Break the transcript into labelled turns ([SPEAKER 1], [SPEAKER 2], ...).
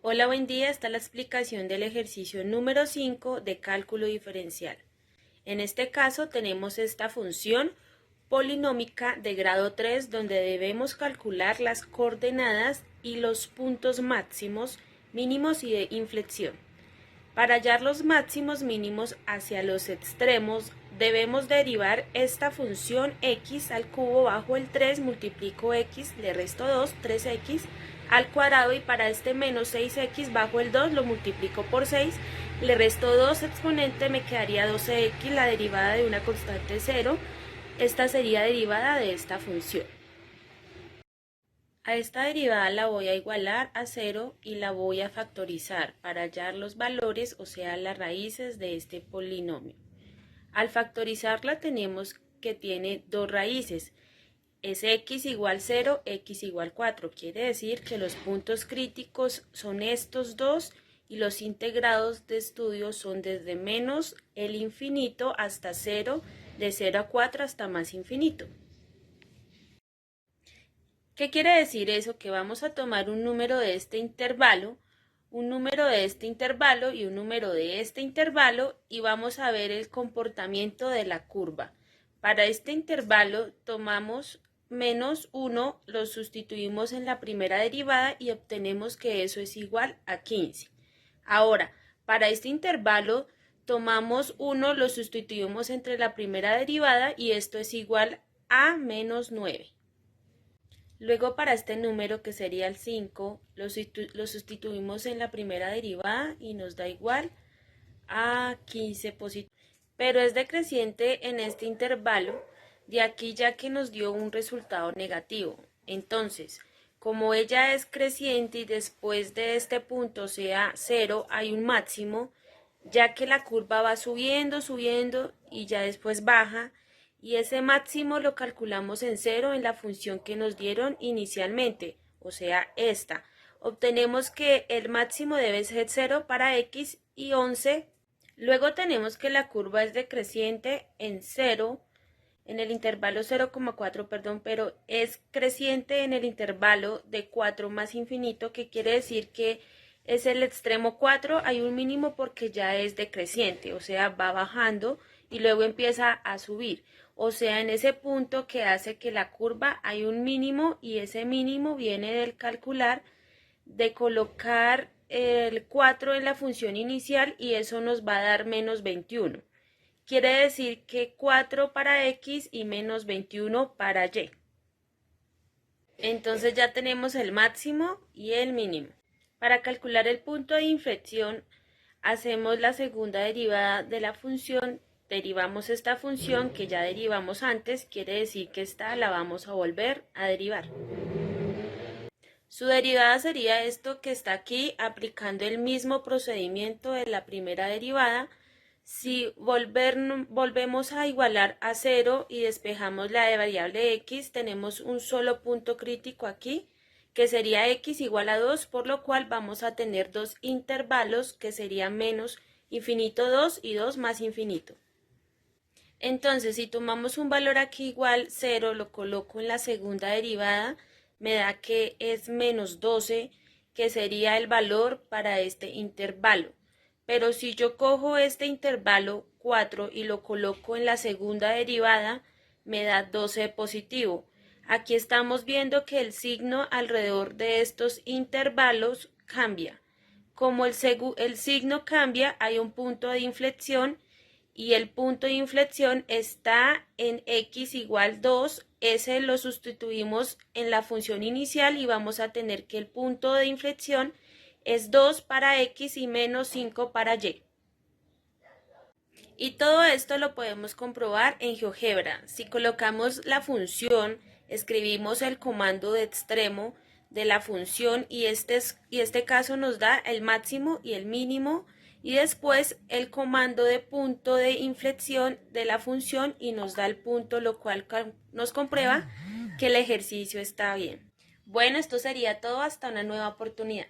[SPEAKER 1] Hola, buen día. Está la explicación del ejercicio número 5 de cálculo diferencial. En este caso tenemos esta función polinómica de grado 3 donde debemos calcular las coordenadas y los puntos máximos, mínimos y de inflexión. Para hallar los máximos mínimos hacia los extremos, debemos derivar esta función x al cubo bajo el 3, multiplico x, le resto 2, 3x al cuadrado, y para este menos 6x bajo el 2 lo multiplico por 6, le resto 2 exponente, me quedaría 12x, la derivada de una constante 0, esta sería derivada de esta función. A esta derivada la voy a igualar a 0 y la voy a factorizar para hallar los valores, o sea, las raíces de este polinomio. Al factorizarla tenemos que tiene dos raíces. Es x igual 0, x igual 4. Quiere decir que los puntos críticos son estos dos y los integrados de estudio son desde menos el infinito hasta 0, de 0 a 4 hasta más infinito. ¿Qué quiere decir eso? Que vamos a tomar un número de este intervalo, un número de este intervalo y un número de este intervalo y vamos a ver el comportamiento de la curva. Para este intervalo tomamos menos 1, lo sustituimos en la primera derivada y obtenemos que eso es igual a 15. Ahora, para este intervalo tomamos 1, lo sustituimos entre la primera derivada y esto es igual a menos 9. Luego para este número, que sería el 5, lo sustituimos en la primera derivada y nos da igual a 15 positivo. Pero es decreciente en este intervalo de aquí, ya que nos dio un resultado negativo. Entonces, como ella es creciente y después de este punto sea 0 hay un máximo, ya que la curva va subiendo, subiendo y ya después baja, y ese máximo lo calculamos en 0 en la función que nos dieron inicialmente, o sea, esta. Obtenemos que el máximo debe ser 0 para x y 11. Luego tenemos que la curva es decreciente en 0, en el intervalo 0,4, perdón, pero es creciente en el intervalo de 4 más infinito, que quiere decir que es el extremo 4, hay un mínimo porque ya es decreciente, o sea, va bajando y luego empieza a subir. O sea, en ese punto que hace que la curva hay un mínimo y ese mínimo viene del calcular, de colocar el 4 en la función inicial y eso nos va a dar menos 21. Quiere decir que 4 para x y menos 21 para y. Entonces ya tenemos el máximo y el mínimo. Para calcular el punto de inflexión, hacemos la segunda derivada de la función, derivamos esta función que ya derivamos antes, quiere decir que esta la vamos a volver a derivar. Su derivada sería esto que está aquí, aplicando el mismo procedimiento de la primera derivada. Si volvemos a igualar a 0 y despejamos la de variable x, tenemos un solo punto crítico aquí, que sería x igual a 2, por lo cual vamos a tener dos intervalos que serían menos infinito 2 y 2 más infinito. Entonces, si tomamos un valor aquí igual 0, lo coloco en la segunda derivada, me da que es menos 12, que sería el valor para este intervalo. Pero si yo cojo este intervalo 4 y lo coloco en la segunda derivada, me da 12 positivo. Aquí estamos viendo que el signo alrededor de estos intervalos cambia. Como el signo cambia, hay un punto de inflexión y el punto de inflexión está en x igual 2, ese lo sustituimos en la función inicial y vamos a tener que el punto de inflexión es 2 para x y menos 5 para y. Y todo esto lo podemos comprobar en GeoGebra. Si colocamos la función, escribimos el comando de extremo de la función y este caso nos da el máximo y el mínimo, y después el comando de punto de inflexión de la función y nos da el punto, lo cual nos comprueba que el ejercicio está bien. Bueno, esto sería todo, hasta una nueva oportunidad.